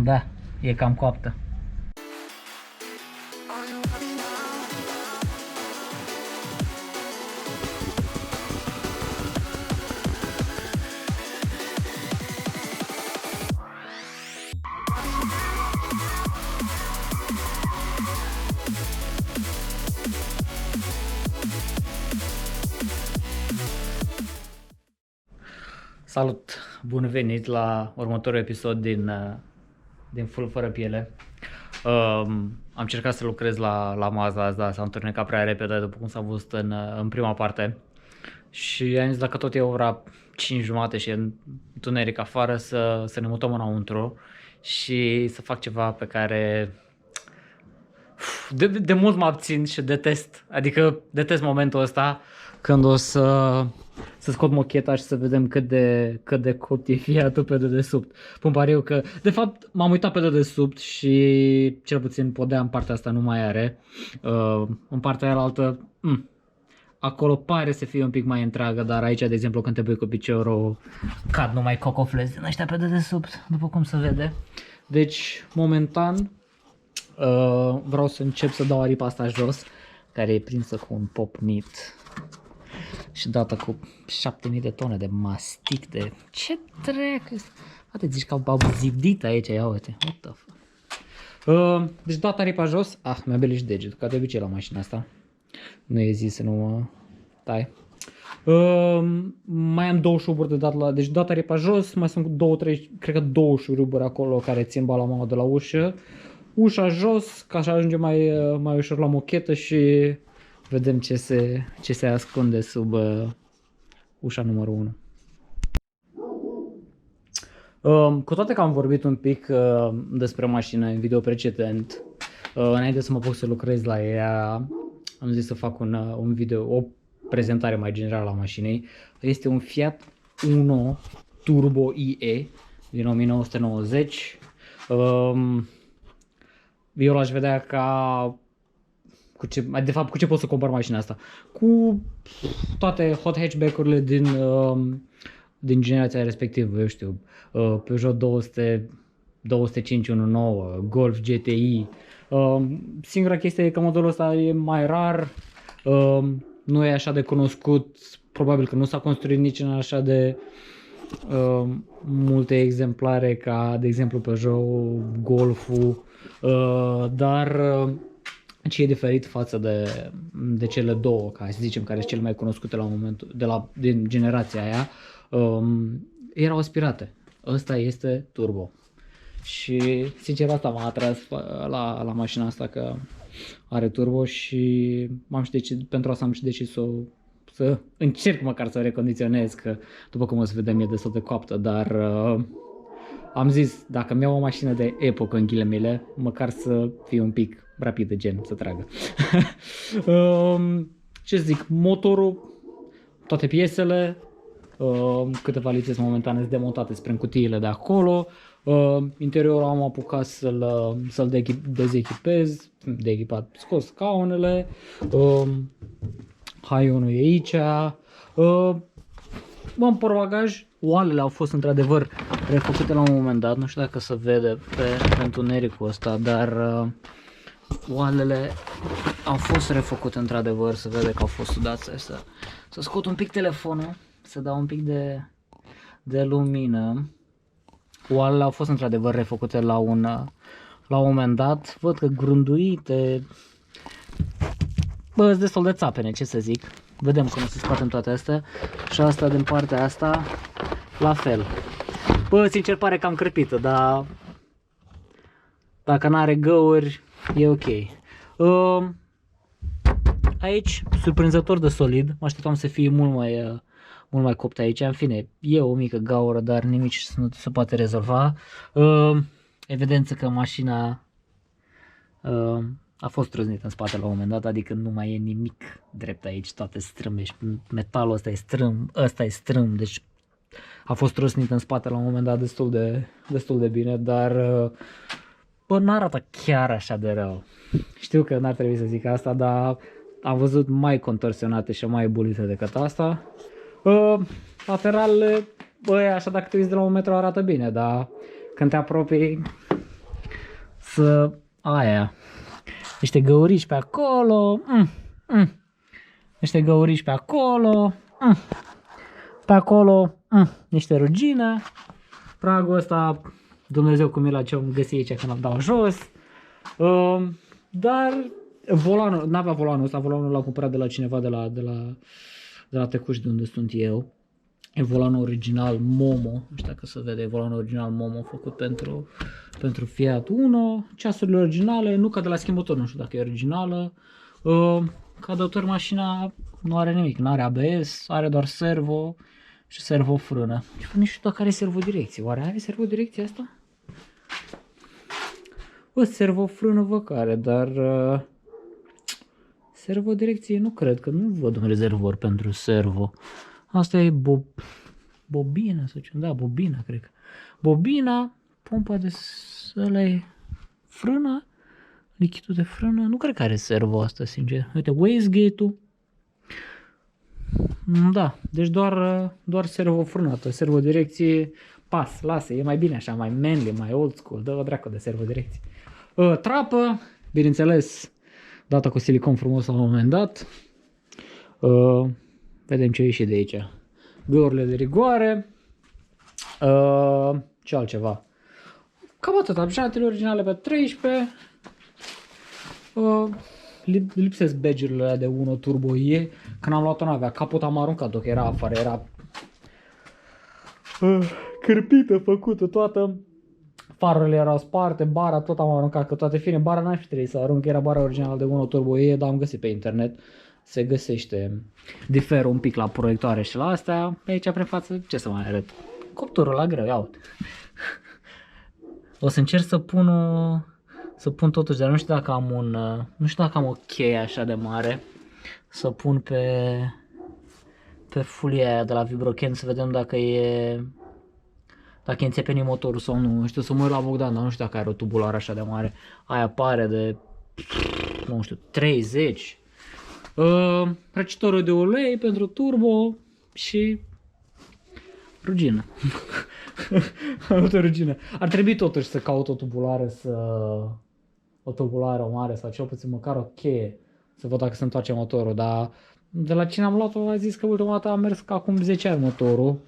Da, e cam coaptă. Salut! Bun venit la următorul episod din Full fără piele. Am încercat să lucrez la Mazda azi, dar s-a întunecat prea repede după cum s-a văzut în prima parte. Și am zis dacă tot e ora 5:30 și e întuneric afară să ne mutăm înăuntru și să fac ceva pe care de mult mă abțin și detest. Adică detest momentul ăsta când o să scot mocheta și să vedem cât de copt e fiatul pe dedesubt. Pun pariu că, de fapt, m-am uitat pe dedesubt și cel puțin podea în partea asta nu mai are. În partea aia altă, acolo pare să fie un pic mai întreagă, dar aici, de exemplu, când te pui cu piciorul, cad numai cocoflezi din ăștia pe dedesubt, după cum se vede. Deci, momentan, vreau să încep să dau aripa asta jos, care e prinsă cu un popnit și dată cu 7000 de tone de mastic de... Ce treacă? Poate zici că au zidit aici, ia uite. What the fuck? Deci dată aripa jos. Mi-a belit și degetul, ca de obicei la mașina asta. Nu e zi să nu mă tai. Mai am două șuruburi de dat la... Deci dată aripa jos, mai sunt cred că două șuruburi acolo care țin balamaua de la ușă. Ușa jos, ca să ajungem mai ușor la mochetă și vedem ce se ascunde sub ușa numărul 1. Cu toate că am vorbit un pic despre mașină în video precedent, înainte să mă apuc să lucrez la ea, am zis să fac un video, o prezentare mai generală a mașinii. Este un Fiat Uno Turbo IE din 1990. Eu l-aș vedea ca... cu ce pot să compar mașina asta? Cu toate hot hatchback-urile din generația respectivă, eu știu, Peugeot 20519, Golf GTI. Singura chestie e că modelul ăsta e mai rar, nu e așa de cunoscut, probabil că nu s-a construit nici în așa de multe exemplare ca, de exemplu, Peugeot, Golful, dar ce e diferit față de cele două, ca să zicem, care sunt cele mai cunoscute la momentul, din generația aia, erau aspirate. Ăsta este turbo. Și sincer asta m-a atras la mașina asta, că are turbo și pentru asta am și decis să încerc măcar să o recondiționez, că după cum o să vedem e destul de coaptă, dar am zis dacă mi-au o mașină de epocă în ghilimele, măcar să fie un pic rapidă, gen să tragă. Ce zic, motorul, toate piesele, câteva lițe momentan sunt demontate spre cutiile de acolo. Interiorul am apucat să-l dezechipez, deechipat, scos scaunele, haionul e aici. În portbagaj, oalele au fost într-adevăr refăcute la un moment dat, nu știu dacă se vede pe întunericul ăsta, dar oalele au fost refăcute într-adevăr, se vede că au fost sudate. Să scot un pic telefonul, să dau un pic de lumină. Oalele au fost într-adevăr refăcute la un moment dat, văd că grunduite, sunt destul de țapene, ce să zic. Vedem cum se scoatem toate astea și asta din partea asta la fel. Sincer pare cam crăpită, dar dacă n-are găuri e ok. Aici, surprinzător de solid, mă așteptam să fie mult mai copt aici. În fine, e o mică gaură, dar nimic nu se poate rezolva. Evidență că mașina a fost trăznită în spate la un moment dat, adică nu mai e nimic drept aici, toate strâmbe și metalul ăsta e strâm, ăsta e strâm, deci a fost trăznit în spate la un moment dat destul de bine, dar n-arată chiar așa de rău. Știu că n-ar trebui să zic asta, dar am văzut mai contorsionate și mai bulite decât asta. Lateralele, așa dacă te uiți de la un metru arată bine, dar când te apropii aia. Niște găuriși pe acolo. Niște găuriși pe acolo. Pe acolo. Niște rugină. Pragul ăsta, Dumnezeu cum e la ce am găsit aici când am dat jos. Dar volanul, n-avea volanul ăsta, volanul l-am cumpărat de la cineva de la Tecuș, de unde sunt eu. E volanul original Momo, nu știu dacă se vede, e volanul original Momo făcut pentru Fiat Uno. Ceasurile originale, nu ca de la schimbător, nu știu dacă e originală. Ca de autor mașina nu are nimic, nu are ABS, are doar servo și servo frână. Nu știu dacă are servo direcție, oare are servo direcție asta? Bă, servo frână văd că are, dar servo direcție nu cred, că nu văd un rezervor pentru servo. Asta e bobina sau ce? Da, bobina, cred că. Bobina, pompa de sălai, frână, lichidul de frână, nu cred că are servo asta, sincer. Uite, wastegate-ul. Da, deci doar servo frânată, servo direcție, pas, lasă, e mai bine așa, mai manly, mai old school, dă-o dracu de servo direcție. Trapă, bineînțeles, dată cu silicon frumos la un moment dat. Vedem ce ieși de aici. Găurile de rigoare. Ce altceva? Cam atât. Jantele originale pe 13. Lipsesc badge-urile alea de 1 Turbo E. Când am luat-o n-avea. Capota am aruncat-o, că era afară. Era cârpită, făcută toată. Farurile erau sparte, bara tot am aruncat, că toate fine. Bara n-aș fi trebuit să arunc, era bara originală de 1 Turbo E, dar am găsit pe internet. Se găsește, diferă un pic la proiectoare și la astea. Pe aici, prin față, ce să mai arăt? Cuptorul la greu, ia uite. O să încerc să pun totuși, dar nu știu dacă am o cheie așa de mare. Să pun pe folia aia de la Vibrochen să vedem dacă înțepeni motorul sau nu. Știu să mă uit la Bogdan, dar nu știu dacă are o tubulară așa de mare. Aia pare de, nu știu, 30. Răcitorul de ulei pentru turbo și rugină. Rugină. Ar trebui totuși să caut o tubulară, o tubulară mare sau cel puțin măcar o cheie să văd dacă se întoarce motorul, dar de la cine am luat-o a zis că ultima dată a mers ca acum 10 ani motorul.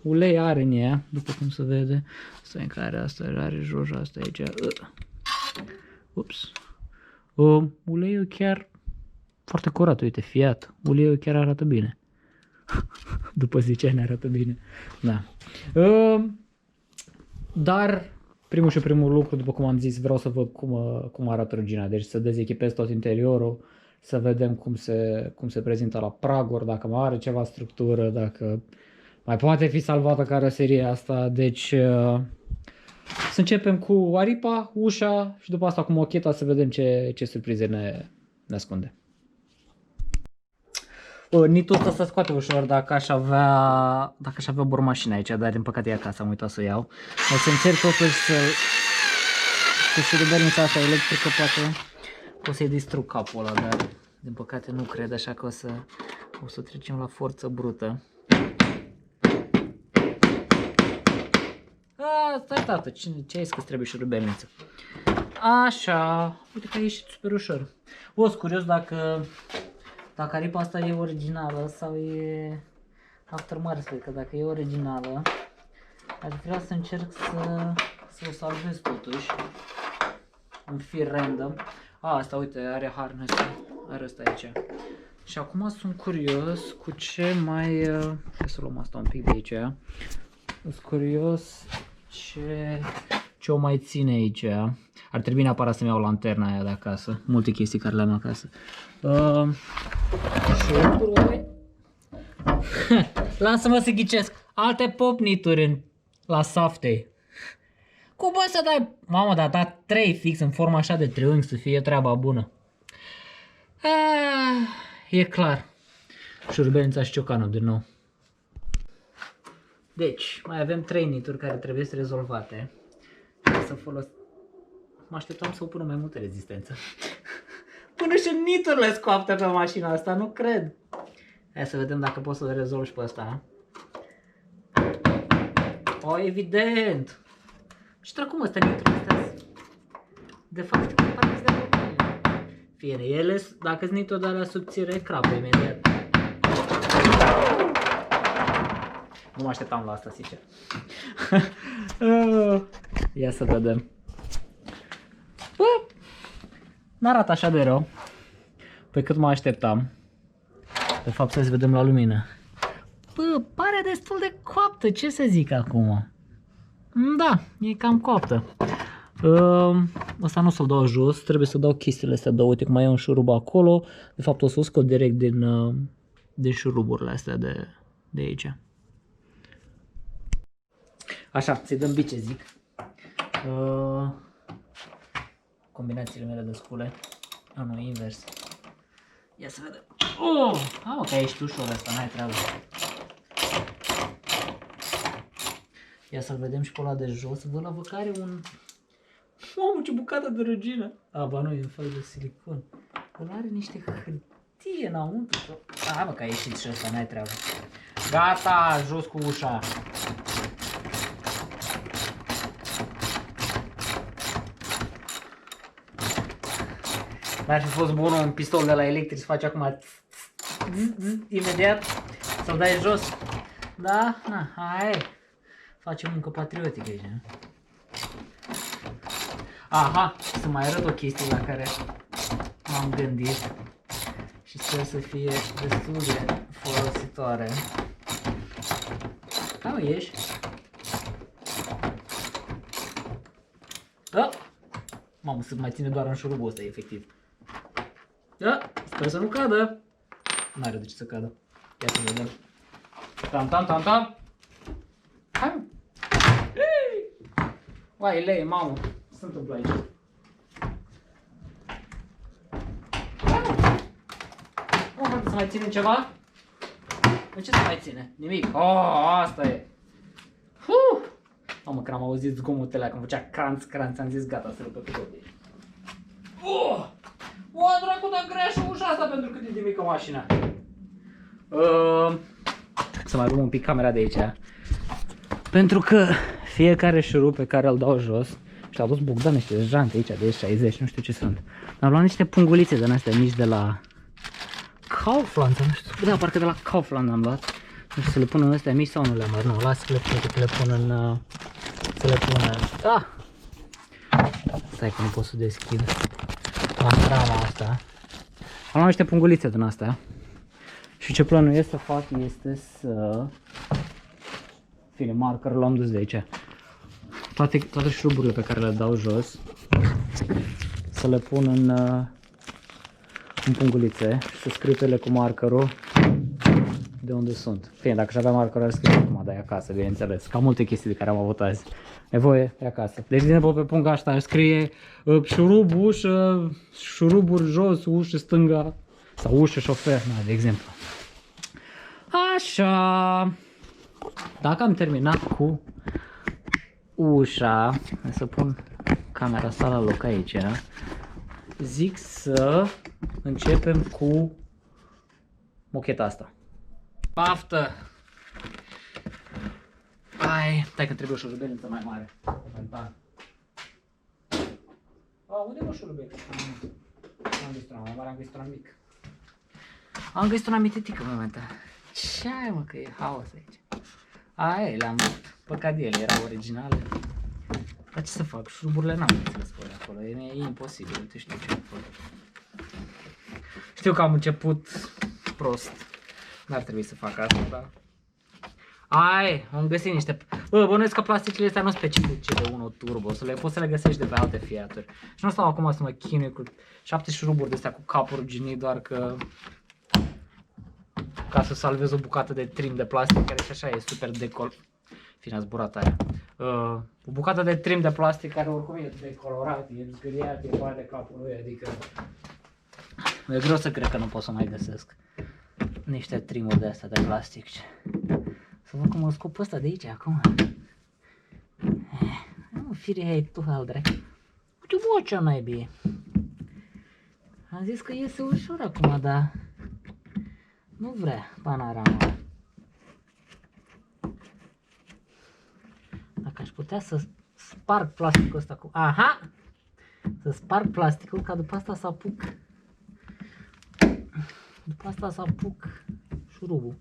Ulei are în ea, după cum se vede. Stai în care asta are joja asta aici. Ups. Uleiul chiar foarte curat, uite, Fiat. Uleiul chiar arată bine. După 10 ani arată bine. Da. Dar primul lucru, după cum am zis, vreau să văd cum arată rugina. Deci să dezechipez tot interiorul, să vedem cum se prezintă la praguri, dacă mai are ceva structură, dacă mai poate fi salvată caroseria asta. Deci să începem cu aripa, ușa și după asta cu mocheta să vedem ce surprize ne ascunde. Nitul ăsta se scoate ușor dacă aș avea bormașina aici, dar din păcate e acasă, am uitat să o iau. O să încerc totuși cu șurubelnița asta electrică, poate o să-i distrug capul ăla, dar din păcate nu cred, așa că o să trecem la forță brută. Stai tată, ce ai zis că trebuie șurubelniță? Așa, uite că a ieșit super ușor. Sunt curios dacă aripa asta e originală sau e aftermarket, că dacă e originală, aș vrea să încerc să o salvez totuși, un fir random. Asta, uite, are harness, are ăsta aici. Și acum sunt curios cu ce mai, hai să luăm asta un pic de aici. Sunt curios ce o mai ține aici. Ar trebui neapărat să-mi iau lanterna aia de acasă. Multe chestii care le am acasă. Lasă-mă să ghicesc. Alte popnituri la Saftei. Cum poți să dai? Mamă, dar da 3 fix în forma așa de triunghi să fie treaba bună. E clar. Șurubelnița și ciocanul din nou. Deci, mai avem 3 nituri care trebuie să rezolvate. Să folosesc. Mă așteptam să o pună mai multă rezistență. Până și niturile scoaptă pe mașina asta, nu cred. Hai să vedem dacă pot să-l rezolv și pe ăsta. Evident. Și cum ăsta niturile astea? De fapt, parcă de normale. Fie ele, dacă sunt nitodarea subțire, crapă imediat. Nu mă așteptam la asta, sincer. Ia să vedem. Bă, n-arată așa de rău. Pe cât mă așteptam. De fapt, să vedem la lumină. Bă, pare destul de coaptă, ce să zic acum? Da, e cam coaptă. Ăsta nu o să-l dau jos, trebuie să dau chestiile astea două. Uite cum mai e un șurub acolo. De fapt o să o scot direct din șuruburile astea de aici. Așa, să-i dăm bice, zic. Combinațiile mele de scule. Nu, invers. Ia să vedem. Ok, ești ușor ăsta, n-ai treabă. Ia să-l vedem și pe ăla de jos. Văd la văcare un... Mamă, ce bucată de regină! Ba nu, e în fel de silicon. Ăla are niște hârtie înăuntru. Hai mă, că a ieșit și ăsta, n-ai treabă. Gata, jos cu ușa. N-ar fi fost bun un pistol de la electric să faci acum imediat să-l dai jos. Da? Na, hai. Facem muncă patriotică aici. Aha, să mai arăt o chestie la care m-am gândit și sper să fie destul de folositoare. Hai mă, ieși. Da. Mamă, să mai ține doar în șurubul ăsta, efectiv. Da, sper să nu cadă. N-are de ce să cadă. Ia să vedem. Tam, tam, tam, tam. Hai mă. Uai, lei, mamă. Ce se întâmplă aici? Hai mă, să mai ține ceva? De ce să mai ține? Nimic. Asta e. Mamă, când am auzit zgomotele când făcea cranț, am zis gata, să rupă pe tot de aici. Dracu, dar grea și ușa asta pentru cât e de mică mașina. Să mai luăm un pic camera de aici. Pentru că fiecare șurub pe care îl dau jos, și-a adus Bogdan niște jante aici de 60, nu știu ce sunt. Am luat niște pungulițe din astea mici de la Kaufland, nu știu, da, parcă de la Kaufland am luat. Nu știu să le pun în astea mici sau nu le-am luat, nu, las că le pun în... să le pun în... Stai că nu pot să deschid. Pastrama asta. Am luat niște pungulițe din astea. Și ce plănuiesc să fac este să... Fine, marker l-am dus de aici. Toate șuruburile pe care le dau jos, să le pun în pungulițe și să scriu pe ele cu markerul de unde sunt. Fine, dacă și-avea markerul, ar scrie acum, dar e acasă, bineînțeles. Ca multe chestii de care am avut azi. Nevoie, e acasă. Deci din pe punga asta scrie șurub, ușă, șuruburi jos, ușă stânga sau ușă șofer, de exemplu. Așa. Dacă am terminat cu ușa, să pun camera asta la loc aici, zic să începem cu mocheta asta. Paftă! Stai că trebuie o șurubelință mai mare. Momentan. Unde e o șurubelință? Am găsit una mai mare, am găsit una mică. Am găsit una mititică momentan. Ce ai mă, că e haos aici. Aia, le-am păcat de ele, erau originale. Dar ce să fac? Șuruburile n-am înțeles pe acolo, e imposibil, uite știu ce am făcut. Știu că am început prost. N-ar trebui să fac asta, dar... am găsit niște... Bănuiesc că plasticele astea nu specifice de 1 turbo, poți să le găsești de pe alte Fiaturi. Și nu stau acum să mă chinui cu 7 șuruburi de astea cu capul ruginit, doar că... ca să salvez o bucată de trim de plastic, care și așa e super decol... Fine, a zburat aia. O bucată de trim de plastic care oricum e decolorat, e zgâriat, e foarte capul lui, adică... E greu să cred că nu pot să mai găsesc niște trimuri de astea de plastic. Să văd cum îl scop ăsta de aici acum. Nu, fire, hai tu, aldre. Uite, bă, ce naibii. Am zis că iese ușor acum, dar nu vrea panorama. Dacă aș putea să sparg plasticul ăsta cu... Aha! Să sparg plasticul ca după asta să apuc. După asta să apuc șurubul.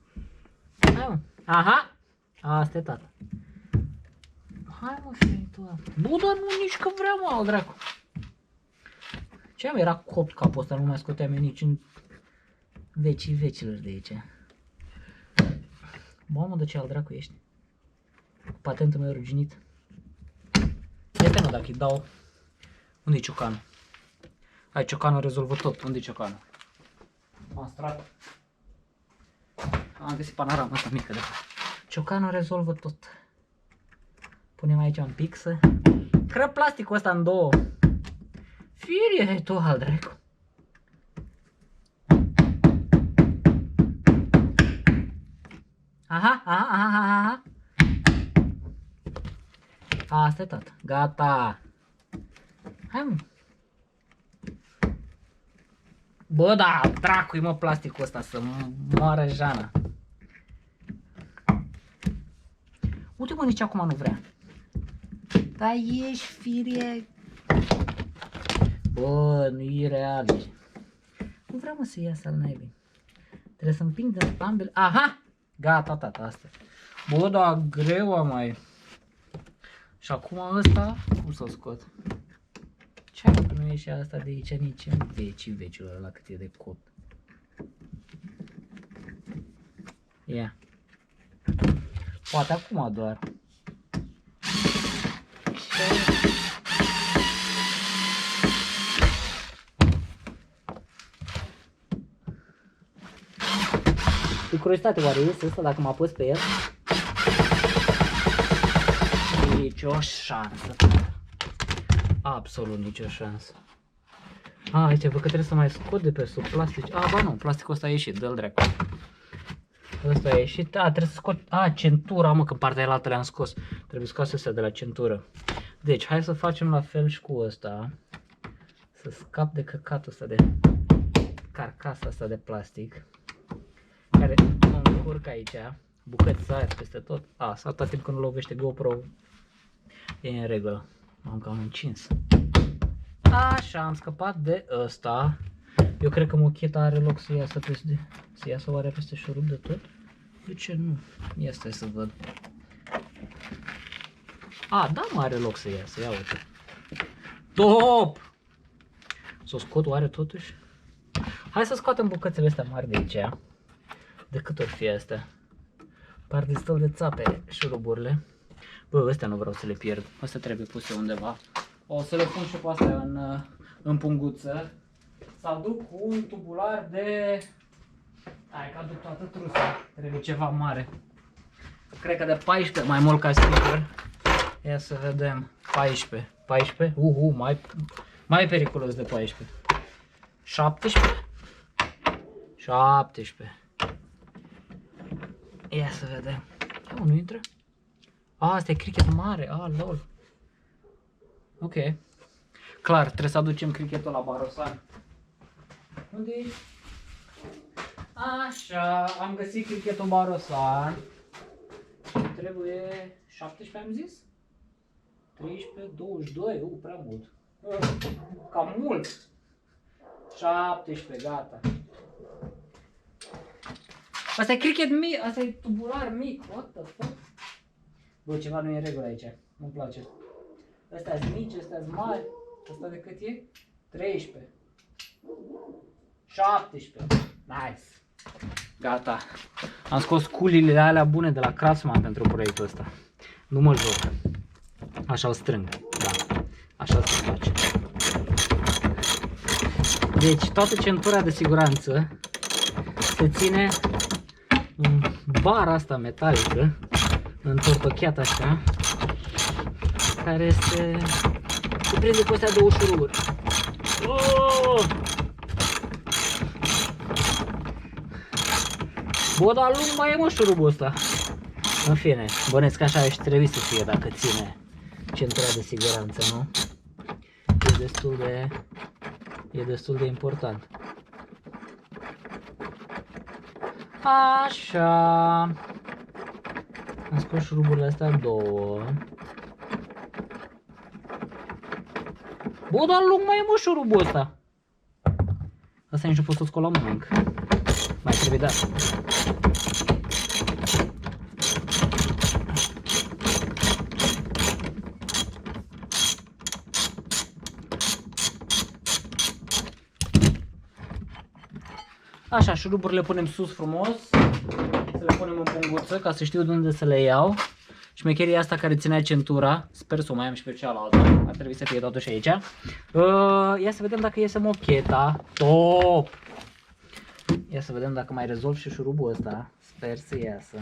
Hai mă. Aha! Asta e tata. Hai mă, feritul. Bă, dar nu nici că vreau, mă, dracu. Ce am era copt capul ăsta, nu mai scoteam eu nici în vecii vecilor de aici. Bă, mă, de ce al dracu ești? Cu patentul meu ruginit. Este, mă, dacă îi dau... Unde-i ciocanul? Hai, ciocanul rezolvă tot. Unde-i ciocanul? M-am strat. Am găsit panorama asta mică de fapt. Ciocanul rezolvă tot. Punem aici un pic să... Crăp plasticul ăsta în două. Firie, tu al dracu. Aha, aha, aha, aha. Asta e tot. Gata. Hai mă. Bă, da, dracu-i mă plasticul ăsta să moară Jana. Uite mă, nici acum nu vrea. Dar ești firie. Bă, nu e real. Nu vreau mă să iasă al naibii. Trebuie să împing de ambele. Aha! Gata, tata, asta. Bă, da, greu mai. Și acum ăsta, cum să-l scot? Ce că nu ieși asta de aici nici în vecii vecilor la cât e de cot. Ia. Poate acum doar. De curiozitate, oare este ăsta dacă mă apăs pe el? Nicio șansă. Absolut nicio șansă. A, uite, văd că trebuie să mai scot de pe sub plastic. A, ba nu, plasticul ăsta a ieșit, dă-l dracu. Ăsta a ieșit. A, trebuie să scot. A, centura, mă, că partea aia le-am scos. Trebuie scoase astea de la centură. Deci, hai să facem la fel și cu ăsta. Să scap de căcatul ăsta de carcasa asta de plastic. Care mă încurcă aici. Bucăți sari peste tot. A, sau tot timp când nu lovește GoPro. E în regulă. M-am cam încins. Așa, am scăpat de ăsta. Eu cred că mocheta are loc să iasă peste... Să iasă oare peste șurub de tot? De ce nu? Ia stai să văd. A, da, mă, are loc să iasă. Ia uite. Top! Să o scot oare totuși? Hai să scoatem bucățele astea mari de aici. De cât ori fi astea? Par destul de țape șuruburile. Bă, astea nu vreau să le pierd. Astea trebuie puse undeva. O să le pun și pe astea în punguță. Să aduc un tubular de... Hai că aduc toată trusa. Trebuie ceva mare. Cred că de 14, mai mult ca sigur. Ia să vedem. 14. 14? Mai periculos de 14. 17? 17. Ia să vedem. Oh, nu intră? A, asta e cricket mare. A, lol. Ok. Clar, trebuie să aducem cricketul la Barosan. Unde e? Așa, am găsit cricketul Barosan. Trebuie 17, am zis? 13, 22, prea mult. Cam mult. 17, gata. Asta e cricket mic, asta e tubular mic. What the fuck? Bă, ceva nu e în regulă aici. Nu-mi place. Astea sunt mici, astea sunt mari. Asta de cât e? 13. 17. Nice. Gata. Am scos culile alea bune de la Craftsman pentru proiectul ăsta. Nu mă joc. Așa o strâng. Da. Așa se face. Deci toată centura de siguranță se ține în bara asta metalică, întortocheat așa, care se prinde cu astea două șuruburi. Oh! Bă, dar lung mai e mă șurubul ăsta. În fine, bănesc că așa și trebuie să fie dacă ține centura de siguranță, nu? E destul de important. Așa. Am scos șuruburile astea două. Bă, dar lung mai e mă șurubul ăsta. Asta nici nu pot să scol la mână încă. Mai trebuie dat. Așa, șuruburile le punem sus frumos. Să le punem în punguță ca să știu de unde să le iau. Șmecheria asta care ținea centura, sper să o mai am și pe cealaltă, ar trebui să fie totuși aici. Ia să vedem dacă iese mocheta. Top! Ia să vedem dacă mai rezolv și șurubul ăsta, sper să iasă.